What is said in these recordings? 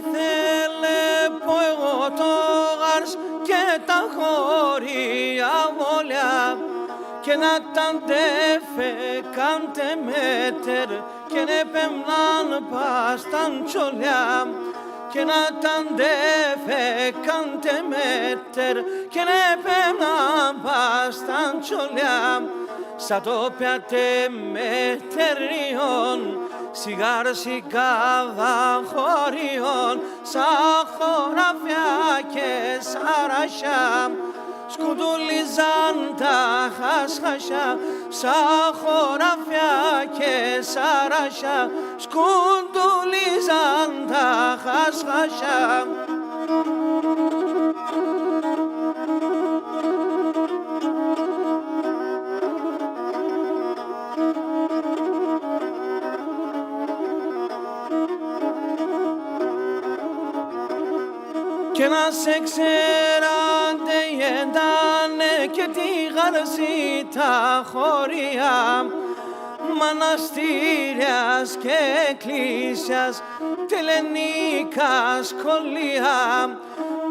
Θέλε πω εγώ το γάρς και τα χωρία βόλια και να τα ντέφε κάντε μέτερ και να πέμναν πας τα τσολιά και να τα ντέφε κάντε μέτερ και να πέμναν πας τα τσολιά σαν το πιάτε μετεριών σιγάρ σιγάδα χωριών σαν χωράφια και σαρασιά σκουντουλίζαν τα χασχασιά σαν χωράφια και σαρασιά σκουντουλίζαν τα χασχασιά. Και να σε ξέρατε γεντάνε και τη γαρσή τα χωρία μοναστήριας και εκκλήσιας τελενικά σχολεία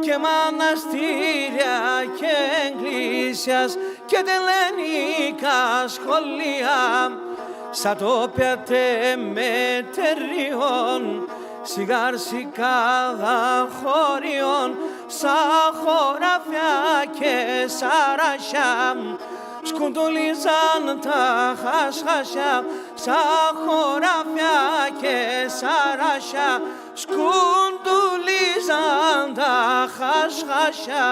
και μοναστήρια και εκκλήσιας και τελενικά σχολεία σαν το πιάτε μετεριών σιγάρ σικάδα χωριών σαν χωράφια και σαρασιά σκουντουλίζαν τα χασχασιά σαν χωράφια και σαρασιά σκουντουλίζαν τα χασχασιά.